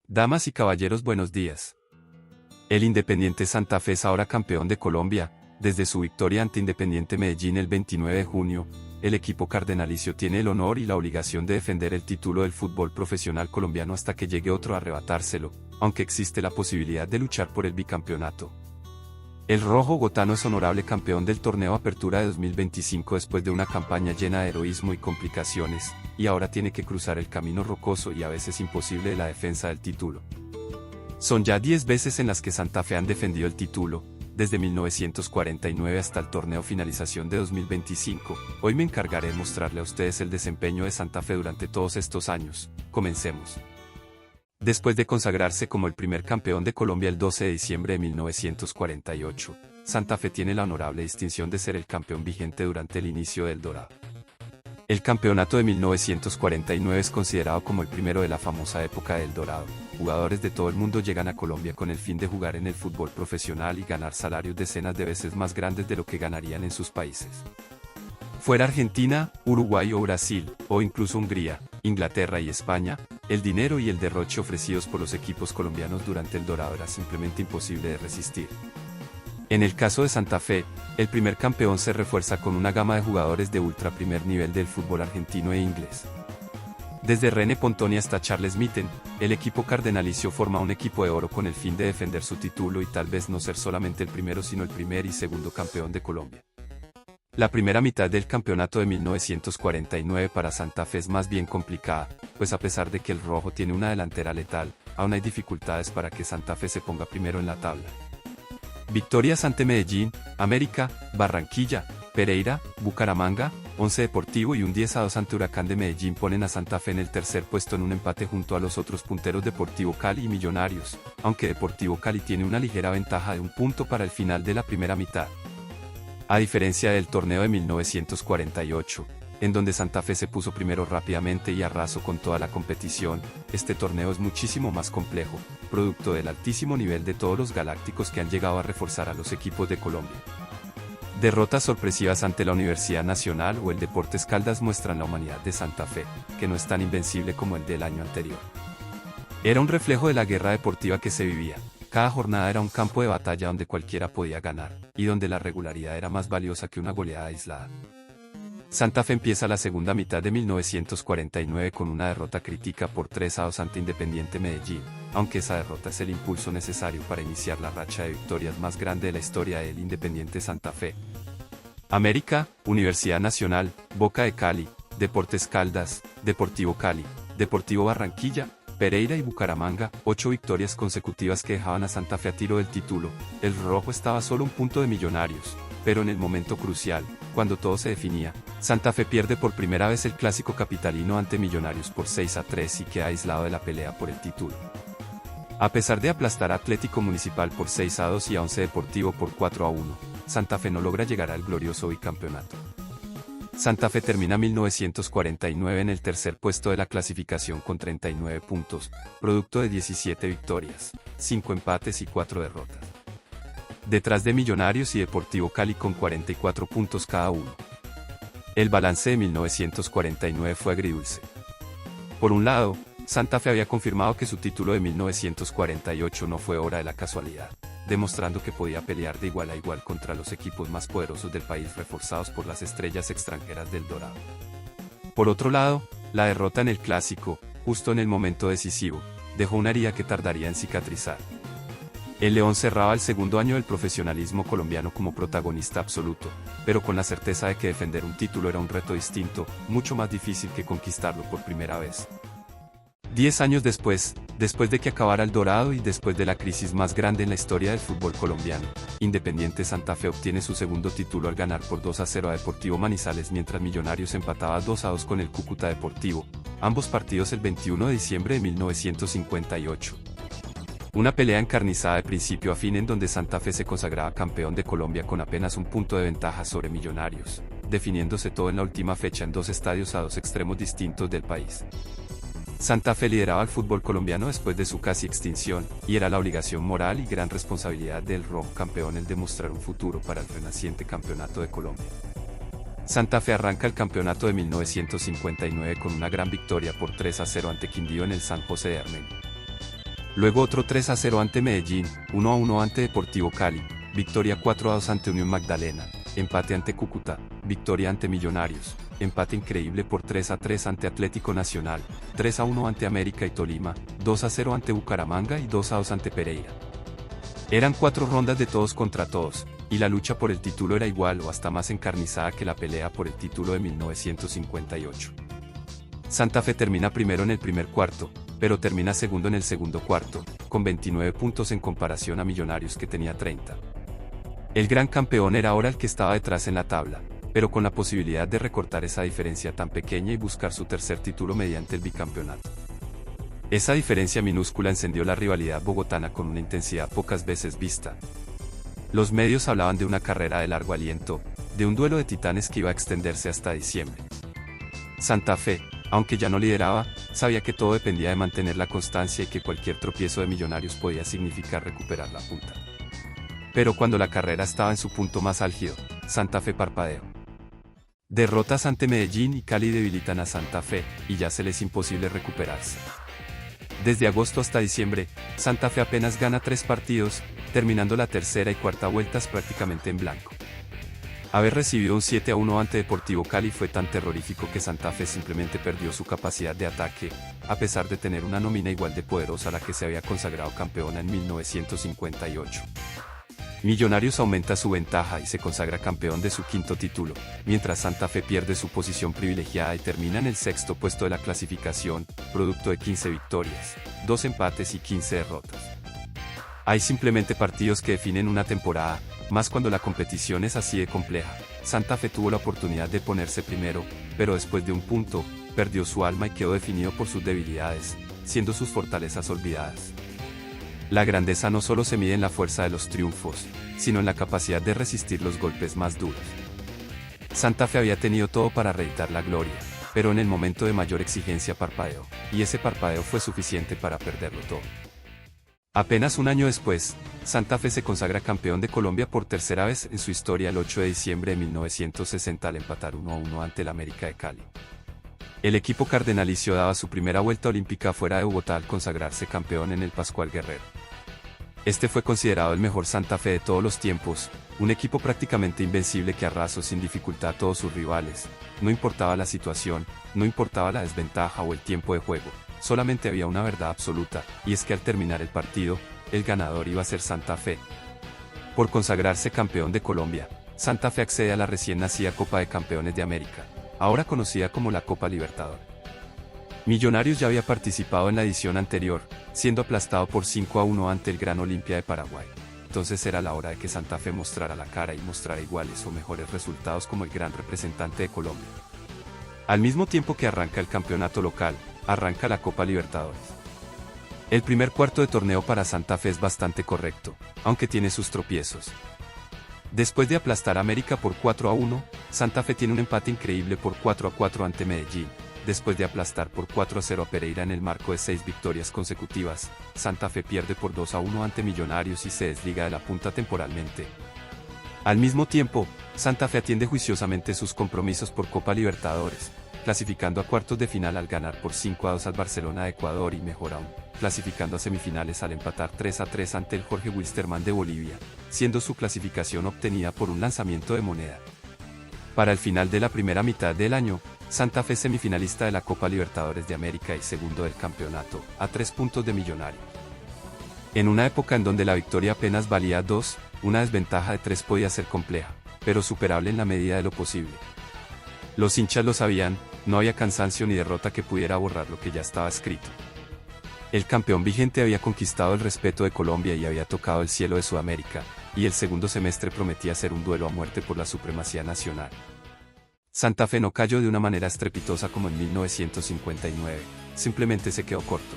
Damas y caballeros, buenos días. El Independiente Santa Fe es ahora campeón de Colombia. Desde su victoria ante Independiente Medellín el 29 de junio, el equipo cardenalicio tiene el honor y la obligación de defender el título del fútbol profesional colombiano hasta que llegue otro a arrebatárselo, aunque existe la posibilidad de luchar por el bicampeonato. El rojo gotano es honorable campeón del torneo Apertura de 2025 después de una campaña llena de heroísmo y complicaciones, y ahora tiene que cruzar el camino rocoso y a veces imposible de la defensa del título. Son ya 10 veces en las que Santa Fe han defendido el título, desde 1949 hasta el torneo finalización de 2025. Hoy me encargaré de mostrarle a ustedes el desempeño de Santa Fe durante todos estos años. Comencemos. Después de consagrarse como el primer campeón de Colombia el 12 de diciembre de 1948, Santa Fe tiene la honorable distinción de ser el campeón vigente durante el inicio del Dorado. El campeonato de 1949 es considerado como el primero de la famosa época del Dorado. Jugadores de todo el mundo llegan a Colombia con el fin de jugar en el fútbol profesional y ganar salarios decenas de veces más grandes de lo que ganarían en sus países. Fuera Argentina, Uruguay o Brasil, o incluso Hungría, Inglaterra y España, el dinero y el derroche ofrecidos por los equipos colombianos durante el Dorado era simplemente imposible de resistir. En el caso de Santa Fe, el primer campeón se refuerza con una gama de jugadores de ultra primer nivel del fútbol argentino e inglés. Desde René Pontoni hasta Charles Mitten, el equipo cardenalicio forma un equipo de oro con el fin de defender su título y tal vez no ser solamente el primero sino el primer y segundo campeón de Colombia. La primera mitad del campeonato de 1949 para Santa Fe es más bien complicada, pues a pesar de que el rojo tiene una delantera letal, aún hay dificultades para que Santa Fe se ponga primero en la tabla. Victorias ante Medellín, América, Barranquilla, Pereira, Bucaramanga, Once Deportivo y un 10-2 ante Huracán de Medellín ponen a Santa Fe en el tercer puesto en un empate junto a los otros punteros Deportivo Cali y Millonarios, aunque Deportivo Cali tiene una ligera ventaja de un punto para el final de la primera mitad. A diferencia del torneo de 1948, en donde Santa Fe se puso primero rápidamente y arrasó con toda la competición, este torneo es muchísimo más complejo, producto del altísimo nivel de todos los galácticos que han llegado a reforzar a los equipos de Colombia. Derrotas sorpresivas ante la Universidad Nacional o el Deportes Caldas muestran la humanidad de Santa Fe, que no es tan invencible como el del año anterior. Era un reflejo de la guerra deportiva que se vivía. Cada jornada era un campo de batalla donde cualquiera podía ganar, y donde la regularidad era más valiosa que una goleada aislada. Santa Fe empieza la segunda mitad de 1949 con una derrota crítica por 3-2 ante Independiente Medellín, aunque esa derrota es el impulso necesario para iniciar la racha de victorias más grande de la historia del Independiente Santa Fe. América, Universidad Nacional, Boca de Cali, Deportes Caldas, Deportivo Cali, Deportivo Barranquilla, Pereira y Bucaramanga, 8 victorias consecutivas que dejaban a Santa Fe a tiro del título. El rojo estaba a solo un punto de Millonarios, pero en el momento crucial, cuando todo se definía, Santa Fe pierde por primera vez el clásico capitalino ante Millonarios por 6-3 y queda aislado de la pelea por el título. A pesar de aplastar a Atlético Municipal por 6-2 y a Once Deportivo por 4-1, Santa Fe no logra llegar al glorioso bicampeonato. Santa Fe termina 1949 en el tercer puesto de la clasificación con 39 puntos, producto de 17 victorias, 5 empates y 4 derrotas. Detrás de Millonarios y Deportivo Cali con 44 puntos cada uno. El balance de 1949 fue agridulce. Por un lado, Santa Fe había confirmado que su título de 1948 no fue obra de la casualidad, demostrando que podía pelear de igual a igual contra los equipos más poderosos del país reforzados por las estrellas extranjeras del Dorado. Por otro lado, la derrota en el clásico, justo en el momento decisivo, dejó una herida que tardaría en cicatrizar. El León cerraba el segundo año del profesionalismo colombiano como protagonista absoluto, pero con la certeza de que defender un título era un reto distinto, mucho más difícil que conquistarlo por primera vez. 10 años después de que acabara el Dorado y después de la crisis más grande en la historia del fútbol colombiano, Independiente Santa Fe obtiene su segundo título al ganar por 2-0 a Deportivo Manizales mientras Millonarios empataba 2-2 con el Cúcuta Deportivo, ambos partidos el 21 de diciembre de 1958. Una pelea encarnizada de principio a fin en donde Santa Fe se consagraba campeón de Colombia con apenas un punto de ventaja sobre Millonarios, definiéndose todo en la última fecha en dos estadios a dos extremos distintos del país. Santa Fe lideraba el fútbol colombiano después de su casi extinción, y era la obligación moral y gran responsabilidad del rojo campeón el demostrar un futuro para el renaciente campeonato de Colombia. Santa Fe arranca el campeonato de 1959 con una gran victoria por 3-0 ante Quindío en el San José de Armenia. Luego otro 3-0 ante Medellín, 1-1 ante Deportivo Cali, victoria 4-2 ante Unión Magdalena, empate ante Cúcuta, victoria ante Millonarios, empate increíble por 3-3 ante Atlético Nacional, 3-1 ante América y Tolima, 2-0 ante Bucaramanga y 2-2 ante Pereira. Eran 4 rondas de todos contra todos, y la lucha por el título era igual o hasta más encarnizada que la pelea por el título de 1958. Santa Fe termina primero en el primer cuarto, pero termina segundo en el segundo cuarto, con 29 puntos en comparación a Millonarios que tenía 30. El gran campeón era ahora el que estaba detrás en la tabla, pero con la posibilidad de recortar esa diferencia tan pequeña y buscar su tercer título mediante el bicampeonato. Esa diferencia minúscula encendió la rivalidad bogotana con una intensidad pocas veces vista. Los medios hablaban de una carrera de largo aliento, de un duelo de titanes que iba a extenderse hasta diciembre. Santa Fe, aunque ya no lideraba, sabía que todo dependía de mantener la constancia y que cualquier tropiezo de Millonarios podía significar recuperar la punta. Pero cuando la carrera estaba en su punto más álgido, Santa Fe parpadeó. Derrotas ante Medellín y Cali debilitan a Santa Fe, y ya se les es imposible recuperarse. Desde agosto hasta diciembre, Santa Fe apenas gana 3 partidos, terminando la tercera y cuarta vueltas prácticamente en blanco. Haber recibido un 7-1 ante Deportivo Cali fue tan terrorífico que Santa Fe simplemente perdió su capacidad de ataque, a pesar de tener una nómina igual de poderosa a la que se había consagrado campeona en 1958. Millonarios aumenta su ventaja y se consagra campeón de su 5º título, mientras Santa Fe pierde su posición privilegiada y termina en el 6º puesto de la clasificación, producto de 15 victorias, 2 empates y 15 derrotas. Hay simplemente partidos que definen una temporada, más cuando la competición es así de compleja. Santa Fe tuvo la oportunidad de ponerse primero, pero después de un punto, perdió su alma y quedó definido por sus debilidades, siendo sus fortalezas olvidadas. La grandeza no solo se mide en la fuerza de los triunfos, sino en la capacidad de resistir los golpes más duros. Santa Fe había tenido todo para reeditar la gloria, pero en el momento de mayor exigencia parpadeó, y ese parpadeo fue suficiente para perderlo todo. Apenas un año después, Santa Fe se consagra campeón de Colombia por tercera vez en su historia el 8 de diciembre de 1960 al empatar 1-1 ante el América de Cali. El equipo cardenalicio daba su primera vuelta olímpica fuera de Bogotá al consagrarse campeón en el Pascual Guerrero. Este fue considerado el mejor Santa Fe de todos los tiempos, un equipo prácticamente invencible que arrasó sin dificultad a todos sus rivales. No importaba la situación, no importaba la desventaja o el tiempo de juego, solamente había una verdad absoluta, y es que al terminar el partido, el ganador iba a ser Santa Fe. Por consagrarse campeón de Colombia, Santa Fe accede a la recién nacida Copa de Campeones de América, ahora conocida como la Copa Libertadores. Millonarios ya había participado en la edición anterior, siendo aplastado por 5-1 ante el Gran Olimpia de Paraguay. Entonces era la hora de que Santa Fe mostrara la cara y mostrara iguales o mejores resultados como el gran representante de Colombia. Al mismo tiempo que arranca el campeonato local, arranca la Copa Libertadores. El primer cuarto de torneo para Santa Fe es bastante correcto, aunque tiene sus tropiezos. Después de aplastar a América por 4-1, Santa Fe tiene un empate increíble por 4-4 ante Medellín. Después de aplastar por 4-0 a Pereira en el marco de 6 victorias consecutivas, Santa Fe pierde por 2-1 ante Millonarios y se desliga de la punta temporalmente. Al mismo tiempo, Santa Fe atiende juiciosamente sus compromisos por Copa Libertadores, clasificando a cuartos de final al ganar por 5-2 al Barcelona de Ecuador y mejor aún, clasificando a semifinales al empatar 3-3 ante el Jorge Wilstermann de Bolivia, siendo su clasificación obtenida por un lanzamiento de moneda. Para el final de la primera mitad del año, Santa Fe semifinalista de la Copa Libertadores de América y segundo del campeonato, a 3 puntos de Millonarios. En una época en donde la victoria apenas valía 2, una desventaja de 3 podía ser compleja, pero superable en la medida de lo posible. Los hinchas lo sabían, no había cansancio ni derrota que pudiera borrar lo que ya estaba escrito. El campeón vigente había conquistado el respeto de Colombia y había tocado el cielo de Sudamérica, y el segundo semestre prometía ser un duelo a muerte por la supremacía nacional. Santa Fe no cayó de una manera estrepitosa como en 1959, simplemente se quedó corto.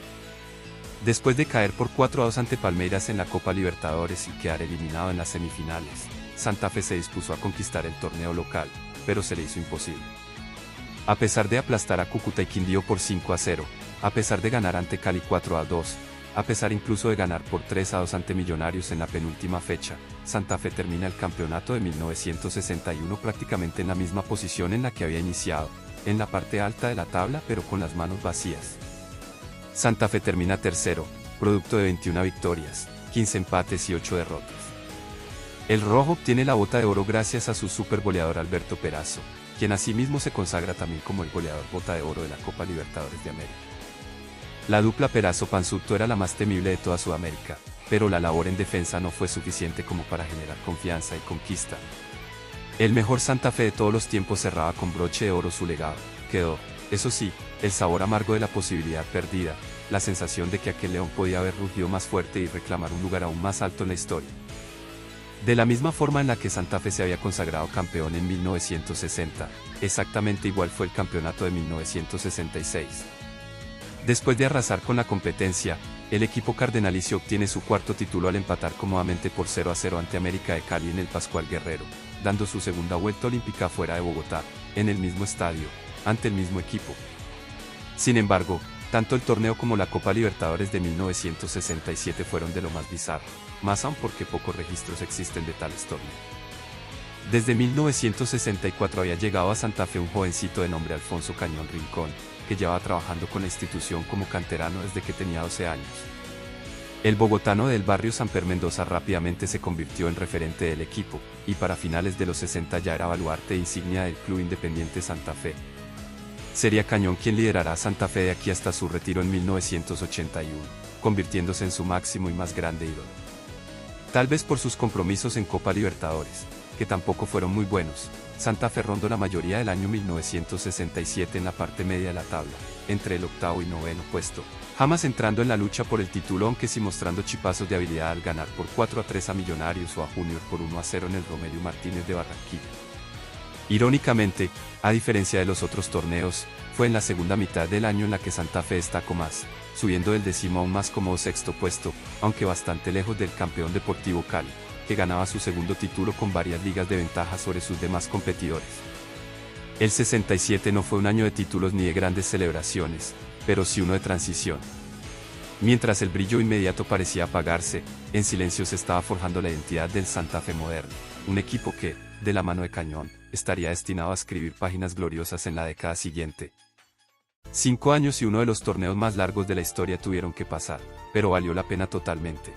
Después de caer por 4-2 ante Palmeiras en la Copa Libertadores y quedar eliminado en las semifinales, Santa Fe se dispuso a conquistar el torneo local, pero se le hizo imposible. A pesar de aplastar a Cúcuta y Quindío por 5-0, a pesar de ganar ante Cali 4-2, a pesar incluso de ganar por 3-2 ante Millonarios en la penúltima fecha, Santa Fe termina el campeonato de 1961 prácticamente en la misma posición en la que había iniciado, en la parte alta de la tabla pero con las manos vacías. Santa Fe termina tercero, producto de 21 victorias, 15 empates y 8 derrotas. El rojo obtiene la bota de oro gracias a su supergoleador Alberto Perazo, quien asimismo se consagra también como el goleador bota de oro de la Copa Libertadores de América. La dupla Perazo-Panzutto era la más temible de toda Sudamérica, pero la labor en defensa no fue suficiente como para generar confianza y conquista. El mejor Santa Fe de todos los tiempos cerraba con broche de oro su legado. Quedó, eso sí, el sabor amargo de la posibilidad perdida, la sensación de que aquel león podía haber rugido más fuerte y reclamar un lugar aún más alto en la historia. De la misma forma en la que Santa Fe se había consagrado campeón en 1960, exactamente igual fue el campeonato de 1966. Después de arrasar con la competencia, el equipo cardenalicio obtiene su cuarto título al empatar cómodamente por 0-0 ante América de Cali en el Pascual Guerrero, dando su segunda vuelta olímpica fuera de Bogotá, en el mismo estadio, ante el mismo equipo. Sin embargo, tanto el torneo como la Copa Libertadores de 1967 fueron de lo más bizarro, más aún porque pocos registros existen de tales torneos. Desde 1964 había llegado a Santa Fe un jovencito de nombre Alfonso Cañón Rincón, que llevaba trabajando con la institución como canterano desde que tenía 12 años. El bogotano del barrio Samper Mendoza rápidamente se convirtió en referente del equipo, y para finales de los 60 ya era baluarte e insignia del Club Independiente Santa Fe. Sería Cañón quien liderará a Santa Fe de aquí hasta su retiro en 1981, convirtiéndose en su máximo y más grande ídolo. Tal vez por sus compromisos en Copa Libertadores, que tampoco fueron muy buenos, Santa Fe rondó la mayoría del año 1967 en la parte media de la tabla, entre el octavo y noveno puesto, jamás entrando en la lucha por el título aunque sí mostrando chipazos de habilidad al ganar por 4-3 a Millonarios o a Junior por 1-0 en el Romelio Martínez de Barranquilla. Irónicamente, a diferencia de los otros torneos, fue en la segunda mitad del año en la que Santa Fe destacó más, subiendo del décimo a un más cómodo sexto puesto, aunque bastante lejos del campeón Deportivo Cali, que ganaba su segundo título con varias ligas de ventaja sobre sus demás competidores. El 67 no fue un año de títulos ni de grandes celebraciones, pero sí uno de transición. Mientras el brillo inmediato parecía apagarse, en silencio se estaba forjando la identidad del Santa Fe moderno, un equipo que, de la mano de Cañón, estaría destinado a escribir páginas gloriosas en la década siguiente. 5 años y uno de los torneos más largos de la historia tuvieron que pasar, pero valió la pena totalmente.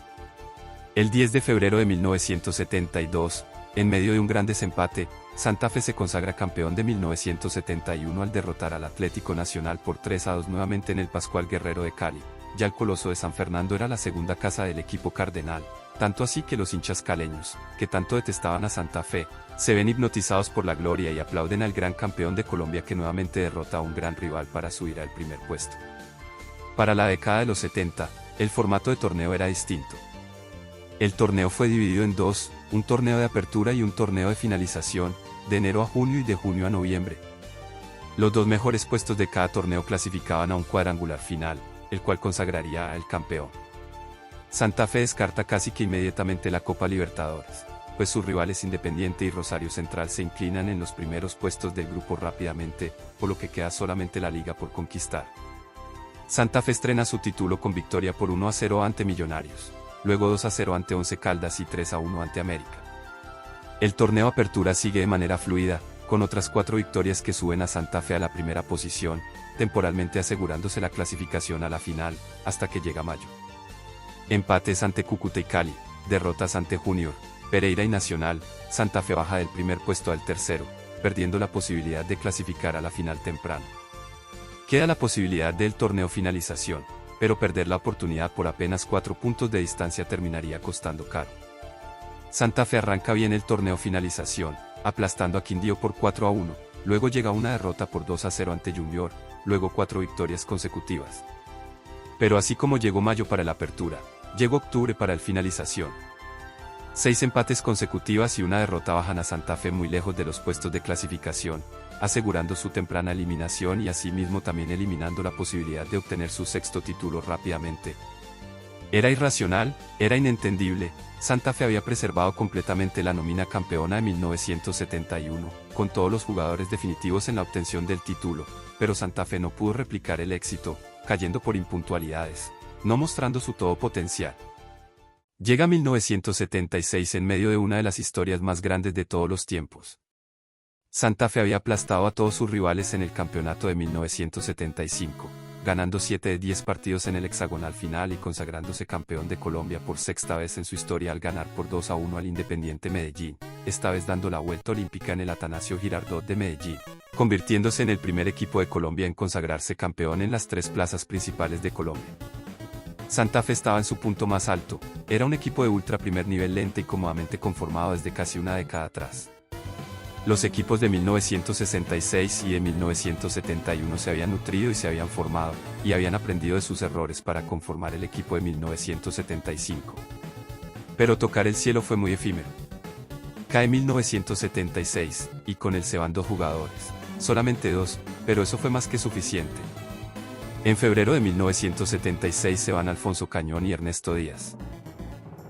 El 10 de febrero de 1972, en medio de un gran desempate, Santa Fe se consagra campeón de 1971 al derrotar al Atlético Nacional por 3-2 nuevamente en el Pascual Guerrero de Cali. Ya el Coloso de San Fernando era la segunda casa del equipo cardenal, tanto así que los hinchas caleños, que tanto detestaban a Santa Fe, se ven hipnotizados por la gloria y aplauden al gran campeón de Colombia que nuevamente derrota a un gran rival para subir al primer puesto. Para la década de los 70, el formato de torneo era distinto. El torneo fue dividido en dos, un torneo de apertura y un torneo de finalización, de enero a junio y de junio a noviembre. Los dos mejores puestos de cada torneo clasificaban a un cuadrangular final, el cual consagraría al campeón. Santa Fe descarta casi que inmediatamente la Copa Libertadores, pues sus rivales Independiente y Rosario Central se inclinan en los primeros puestos del grupo rápidamente, por lo que queda solamente la liga por conquistar. Santa Fe estrena su título con victoria por 1-0 ante Millonarios, luego 2-0 ante Once Caldas y 3-1 ante América. El torneo Apertura sigue de manera fluida, con otras 4 victorias que suben a Santa Fe a la primera posición, temporalmente asegurándose la clasificación a la final, hasta que llega mayo. Empates ante Cúcuta y Cali, derrotas ante Junior, Pereira y Nacional, Santa Fe baja del primer puesto al tercero, perdiendo la posibilidad de clasificar a la final temprano. Queda la posibilidad del torneo finalización, pero perder la oportunidad por apenas 4 puntos de distancia terminaría costando caro. Santa Fe arranca bien el torneo finalización, aplastando a Quindío por 4-1, luego llega una derrota por 2-0 ante Junior, luego 4 victorias consecutivas. Pero así como llegó mayo para la apertura, llegó octubre para el finalización. 6 empates consecutivas y una derrota bajan a Santa Fe muy lejos de los puestos de clasificación, asegurando su temprana eliminación y asimismo también eliminando la posibilidad de obtener su sexto título rápidamente. Era irracional, era inentendible. Santa Fe había preservado completamente la nómina campeona de 1971, con todos los jugadores definitivos en la obtención del título, pero Santa Fe no pudo replicar el éxito, cayendo por impuntualidades, no mostrando su todo potencial. Llega 1976 en medio de una de las historias más grandes de todos los tiempos. Santa Fe había aplastado a todos sus rivales en el campeonato de 1975, ganando 7 de 10 partidos en el hexagonal final y consagrándose campeón de Colombia por sexta vez en su historia al ganar por 2-1 al Independiente Medellín, esta vez dando la vuelta olímpica en el Atanasio Girardot de Medellín, convirtiéndose en el primer equipo de Colombia en consagrarse campeón en las 3 plazas principales de Colombia. Santa Fe estaba en su punto más alto, era un equipo de ultra primer nivel lente y cómodamente conformado desde casi una década atrás. Los equipos de 1966 y de 1971 se habían nutrido y se habían formado, y habían aprendido de sus errores para conformar el equipo de 1975. Pero tocar el cielo fue muy efímero. Cae 1976, y con él se van 2 jugadores, solamente 2, pero eso fue más que suficiente. En febrero de 1976 se van Alfonso Cañón y Ernesto Díaz.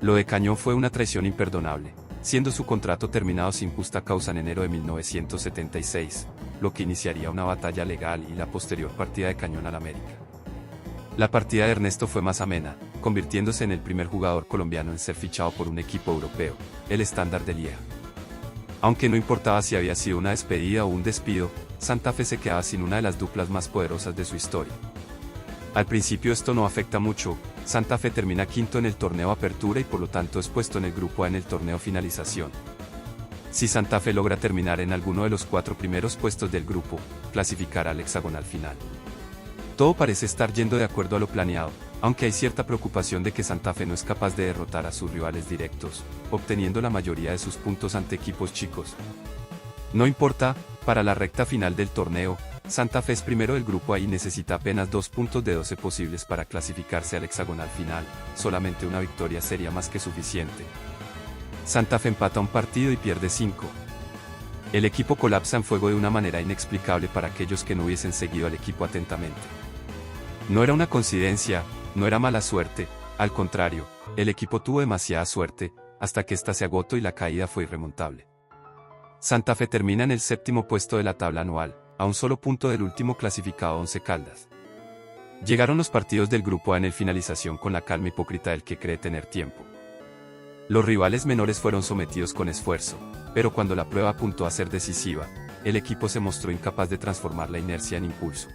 Lo de Cañón fue una traición imperdonable, siendo su contrato terminado sin justa causa en enero de 1976, lo que iniciaría una batalla legal y la posterior partida de Cañón al América. La partida de Ernesto fue más amena, convirtiéndose en el primer jugador colombiano en ser fichado por un equipo europeo, el Standard de Lieja. Aunque no importaba si había sido una despedida o un despido, Santa Fe se quedaba sin una de las duplas más poderosas de su historia. Al principio esto no afecta mucho, Santa Fe termina quinto en el torneo Apertura y por lo tanto es puesto en el grupo A en el torneo Finalización. Si Santa Fe logra terminar en alguno de los 4 primeros puestos del grupo, clasificará al hexagonal final. Todo parece estar yendo de acuerdo a lo planeado, aunque hay cierta preocupación de que Santa Fe no es capaz de derrotar a sus rivales directos, obteniendo la mayoría de sus puntos ante equipos chicos. No importa, para la recta final del torneo, Santa Fe es primero del grupo A y necesita apenas 2 puntos de 12 posibles para clasificarse al hexagonal final, solamente una victoria sería más que suficiente. Santa Fe empata un partido y pierde 5. El equipo colapsa en fuego de una manera inexplicable para aquellos que no hubiesen seguido al equipo atentamente. No era una coincidencia, no era mala suerte, al contrario, el equipo tuvo demasiada suerte, hasta que ésta se agotó y la caída fue irremontable. Santa Fe termina en el 7º puesto de la tabla anual, a un solo punto del último clasificado Once Caldas. Llegaron los partidos del grupo A en el Finalización con la calma hipócrita del que cree tener tiempo. Los rivales menores fueron sometidos con esfuerzo, pero cuando la prueba apuntó a ser decisiva, el equipo se mostró incapaz de transformar la inercia en impulso.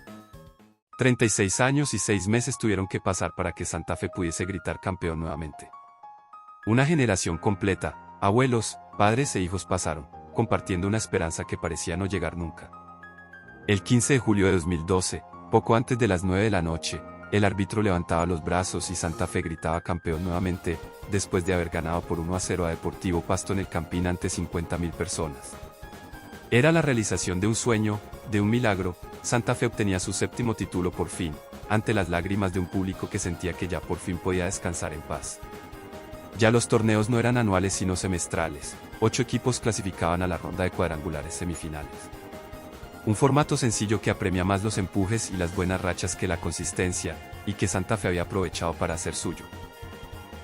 36 años y 6 meses tuvieron que pasar para que Santa Fe pudiese gritar campeón nuevamente. Una generación completa, abuelos, padres e hijos pasaron, compartiendo una esperanza que parecía no llegar nunca. El 15 de julio de 2012, poco antes de las 9 de la noche, el árbitro levantaba los brazos y Santa Fe gritaba campeón nuevamente, después de haber ganado por 1-0 a Deportivo Pasto en el Campín ante 50.000 personas. Era la realización de un sueño, de un milagro. Santa Fe obtenía su 7º título por fin, ante las lágrimas de un público que sentía que ya por fin podía descansar en paz. Ya los torneos no eran anuales sino semestrales, 8 equipos clasificaban a la ronda de cuadrangulares semifinales. Un formato sencillo que apremia más los empujes y las buenas rachas que la consistencia, y que Santa Fe había aprovechado para hacer suyo.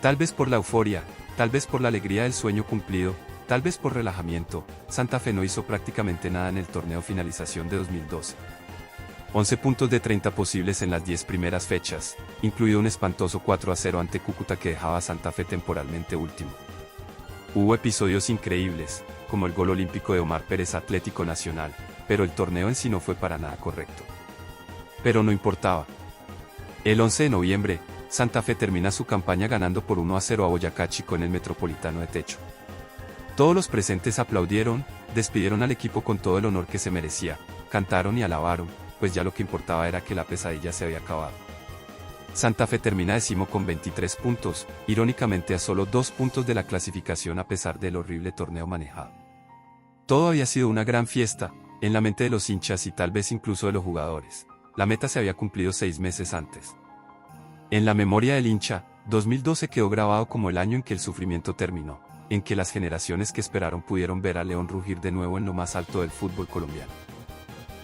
Tal vez por la euforia, tal vez por la alegría del sueño cumplido, tal vez por relajamiento, Santa Fe no hizo prácticamente nada en el torneo Finalización de 2012. 11 puntos de 30 posibles en las 10 primeras fechas, incluido un espantoso 4-0 ante Cúcuta que dejaba a Santa Fe temporalmente último. Hubo episodios increíbles, como el gol olímpico de Omar Pérez Atlético Nacional, pero el torneo en sí no fue para nada correcto. Pero no importaba. El 11 de noviembre, Santa Fe termina su campaña ganando por 1-0 a Boyacá Chico en el Metropolitano de Techo. Todos los presentes aplaudieron, despidieron al equipo con todo el honor que se merecía, cantaron y alabaron, pues ya lo que importaba era que la pesadilla se había acabado. Santa Fe termina 10º con 23 puntos, irónicamente a solo 2 puntos de la clasificación a pesar del horrible torneo manejado. Todo había sido una gran fiesta, en la mente de los hinchas y tal vez incluso de los jugadores. La meta se había cumplido 6 meses antes. En la memoria del hincha, 2012 quedó grabado como el año en que el sufrimiento terminó, en que las generaciones que esperaron pudieron ver a León rugir de nuevo en lo más alto del fútbol colombiano.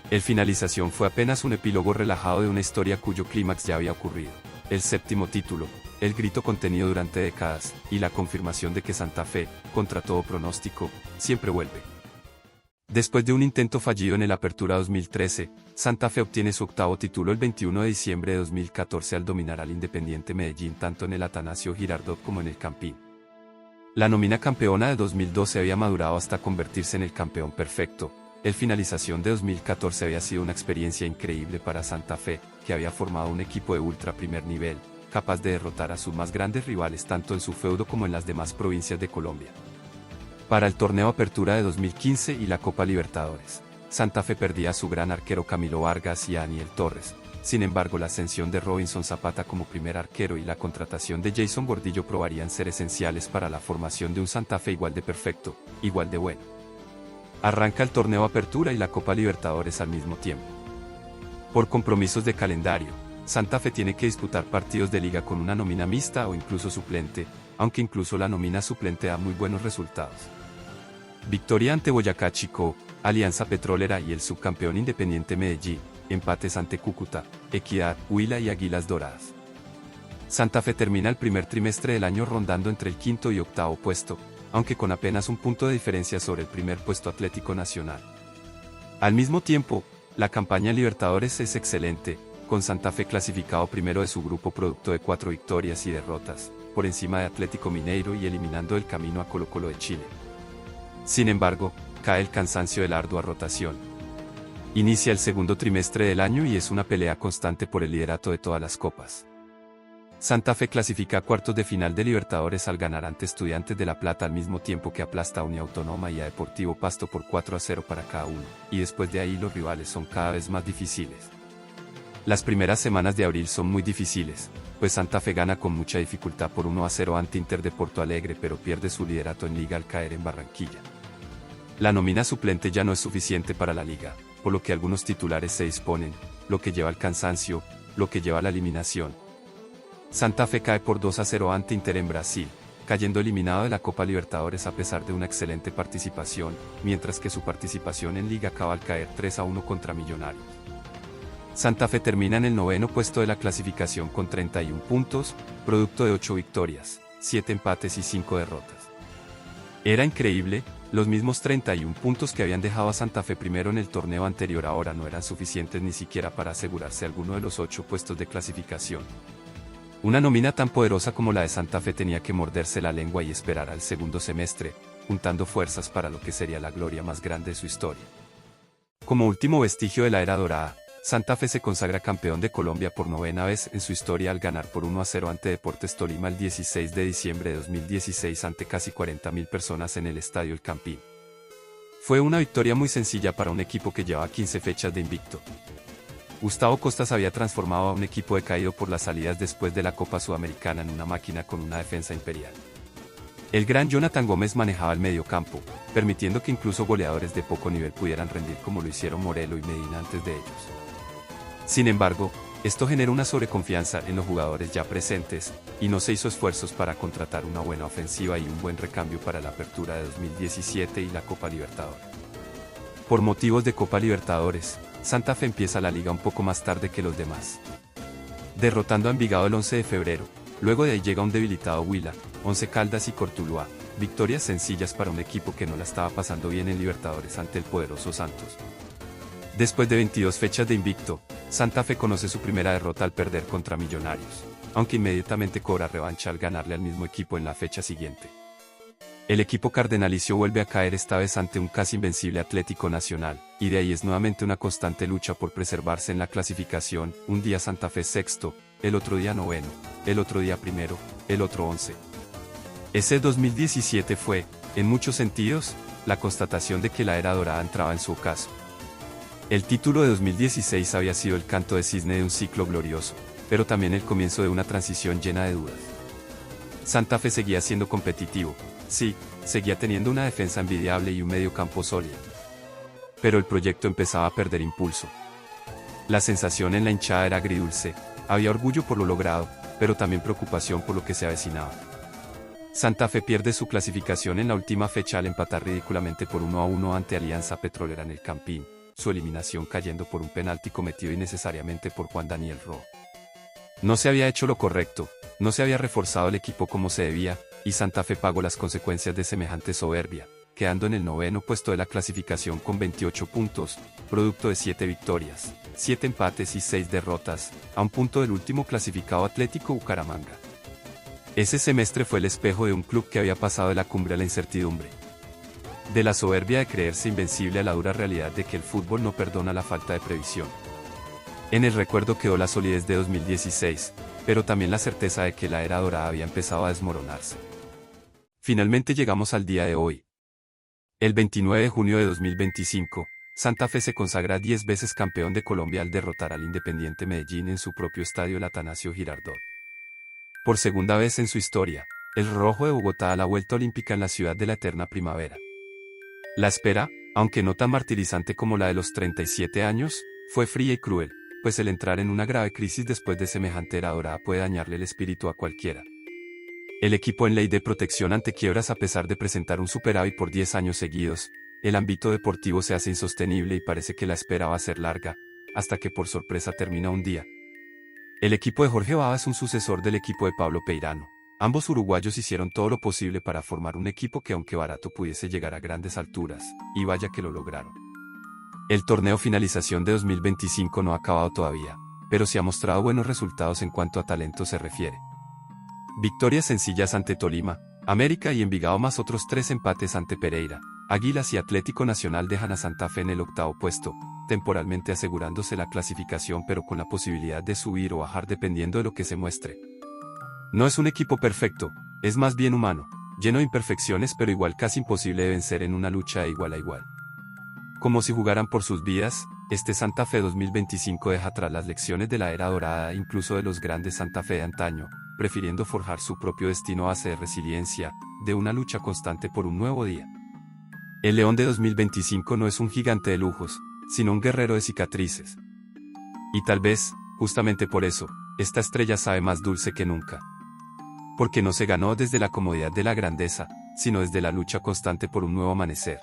El Finalización fue apenas un epílogo relajado de una historia cuyo clímax ya había ocurrido. El 7º título, el grito contenido durante décadas, y la confirmación de que Santa Fe, contra todo pronóstico, siempre vuelve. Después de un intento fallido en el Apertura 2013, Santa Fe obtiene su 8º título el 21 de diciembre de 2014 al dominar al Independiente Medellín tanto en el Atanasio Girardot como en el Campín. La nómina campeona de 2012 había madurado hasta convertirse en el campeón perfecto, El finalización de 2014 había sido una experiencia increíble para Santa Fe, que había formado un equipo de ultra primer nivel, capaz de derrotar a sus más grandes rivales tanto en su feudo como en las demás provincias de Colombia. Para el torneo Apertura de 2015 y la Copa Libertadores, Santa Fe perdía a su gran arquero Camilo Vargas y a Daniel Torres. Sin embargo, la ascensión de Robinson Zapata como primer arquero y la contratación de Jason Gordillo probarían ser esenciales para la formación de un Santa Fe igual de perfecto, igual de bueno. Arranca el torneo Apertura y la Copa Libertadores al mismo tiempo. Por compromisos de calendario, Santa Fe tiene que disputar partidos de liga con una nómina mixta o incluso suplente, aunque incluso la nómina suplente da muy buenos resultados. Victoria ante Boyacá Chicó, Alianza Petrolera y el subcampeón Independiente Medellín, empates ante Cúcuta, Equidad, Huila y Águilas Doradas. Santa Fe termina el primer trimestre del año rondando entre el quinto y octavo puesto, aunque con apenas un punto de diferencia sobre el primer puesto Atlético Nacional. Al mismo tiempo, la campaña Libertadores es excelente, con Santa Fe clasificado primero de su grupo producto de 4 victorias y derrotas, por encima de Atlético Mineiro y eliminando el camino a Colo-Colo de Chile. Sin embargo, cae el cansancio de la ardua rotación. Inicia el segundo trimestre del año y es una pelea constante por el liderato de todas las copas. Santa Fe clasifica a cuartos de final de Libertadores al ganar ante Estudiantes de La Plata al mismo tiempo que aplasta a Uniautónoma y a Deportivo Pasto por 4-0 para cada uno, y después de ahí los rivales son cada vez más difíciles. Las primeras semanas de abril son muy difíciles, pues Santa Fe gana con mucha dificultad por 1-0 ante Inter de Porto Alegre pero pierde su liderato en liga al caer en Barranquilla. La nómina suplente ya no es suficiente para la liga, por lo que algunos titulares se disponen, lo que lleva al cansancio, lo que lleva a la eliminación. Santa Fe cae por 2-0 ante Inter en Brasil, cayendo eliminado de la Copa Libertadores a pesar de una excelente participación, mientras que su participación en liga acaba al caer 3-1 contra Millonarios. Santa Fe termina en el noveno puesto de la clasificación con 31 puntos, producto de 8 victorias, 7 empates y 5 derrotas. Era increíble, los mismos 31 puntos que habían dejado a Santa Fe primero en el torneo anterior ahora no eran suficientes ni siquiera para asegurarse alguno de los 8 puestos de clasificación. Una nómina tan poderosa como la de Santa Fe tenía que morderse la lengua y esperar al segundo semestre, juntando fuerzas para lo que sería la gloria más grande de su historia. Como último vestigio de la era dorada, Santa Fe se consagra campeón de Colombia por 9ª vez en su historia al ganar por 1-0 ante Deportes Tolima el 16 de diciembre de 2016 ante casi 40.000 personas en el Estadio El Campín. Fue una victoria muy sencilla para un equipo que llevaba 15 fechas de invicto. Gustavo Costas había transformado a un equipo decaído por las salidas después de la Copa Sudamericana en una máquina con una defensa imperial. El gran Jonathan Gómez manejaba el mediocampo, permitiendo que incluso goleadores de poco nivel pudieran rendir como lo hicieron Morelo y Medina antes de ellos. Sin embargo, esto generó una sobreconfianza en los jugadores ya presentes, y no se hizo esfuerzos para contratar una buena ofensiva y un buen recambio para la apertura de 2017 y la Copa Libertadores. Por motivos de Copa Libertadores, Santa Fe empieza la liga un poco más tarde que los demás. Derrotando a Envigado el 11 de febrero, luego de ahí llega un debilitado Huila, Once Caldas y Cortuluá, victorias sencillas para un equipo que no la estaba pasando bien en Libertadores ante el poderoso Santos. Después de 22 fechas de invicto, Santa Fe conoce su primera derrota al perder contra Millonarios, aunque inmediatamente cobra revancha al ganarle al mismo equipo en la fecha siguiente. El equipo cardenalicio vuelve a caer esta vez ante un casi invencible Atlético Nacional, y de ahí es nuevamente una constante lucha por preservarse en la clasificación, un día Santa Fe sexto, el otro día noveno, el otro día primero, el otro 11. Ese 2017 fue, en muchos sentidos, la constatación de que la era dorada entraba en su ocaso. El título de 2016 había sido el canto de cisne de un ciclo glorioso, pero también el comienzo de una transición llena de dudas. Santa Fe seguía siendo competitivo, sí, seguía teniendo una defensa envidiable y un mediocampo sólido. Pero el proyecto empezaba a perder impulso. La sensación en la hinchada era agridulce, había orgullo por lo logrado, pero también preocupación por lo que se avecinaba. Santa Fe pierde su clasificación en la última fecha al empatar ridículamente por 1-1 ante Alianza Petrolera en el Campín, su eliminación cayendo por un penalti cometido innecesariamente por Juan Daniel Rojo. No se había hecho lo correcto, no se había reforzado el equipo como se debía, y Santa Fe pagó las consecuencias de semejante soberbia, quedando en el noveno puesto de la clasificación con 28 puntos, producto de 7 victorias, 7 empates y 6 derrotas, a un punto del último clasificado Atlético Bucaramanga. Ese semestre fue el espejo de un club que había pasado de la cumbre a la incertidumbre. De la soberbia de creerse invencible a la dura realidad de que el fútbol no perdona la falta de previsión. En el recuerdo quedó la solidez de 2016, pero también la certeza de que la era dorada había empezado a desmoronarse. Finalmente llegamos al día de hoy. El 29 de junio de 2025, Santa Fe se consagra 10 veces campeón de Colombia al derrotar al Independiente Medellín en su propio estadio el Atanasio Girardot. Por segunda vez en su historia, el Rojo de Bogotá da la vuelta olímpica en la ciudad de la eterna primavera. La espera, aunque no tan martirizante como la de los 37 años, fue fría y cruel, pues el entrar en una grave crisis después de semejante era dorada puede dañarle el espíritu a cualquiera. El equipo en ley de protección ante quiebras a pesar de presentar un superávit por 10 años seguidos, el ámbito deportivo se hace insostenible y parece que la espera va a ser larga, hasta que por sorpresa termina un día. El equipo de Jorge Bava es un sucesor del equipo de Pablo Peirano. Ambos uruguayos hicieron todo lo posible para formar un equipo que aunque barato pudiese llegar a grandes alturas, y vaya que lo lograron. El torneo finalización de 2025 no ha acabado todavía, pero sí ha mostrado buenos resultados en cuanto a talento se refiere. Victorias sencillas ante Tolima, América y Envigado más otros 3 empates ante Pereira, Águilas y Atlético Nacional dejan a Santa Fe en el octavo puesto, temporalmente asegurándose la clasificación pero con la posibilidad de subir o bajar dependiendo de lo que se muestre. No es un equipo perfecto, es más bien humano, lleno de imperfecciones pero igual casi imposible de vencer en una lucha de igual a igual. Como si jugaran por sus vidas, este Santa Fe 2025 deja atrás las lecciones de la era dorada e incluso de los grandes Santa Fe de antaño, prefiriendo forjar su propio destino a base de resiliencia, de una lucha constante por un nuevo día. El León de 2025 no es un gigante de lujos, sino un guerrero de cicatrices. Y tal vez, justamente por eso, esta estrella sabe más dulce que nunca. Porque no se ganó desde la comodidad de la grandeza, sino desde la lucha constante por un nuevo amanecer.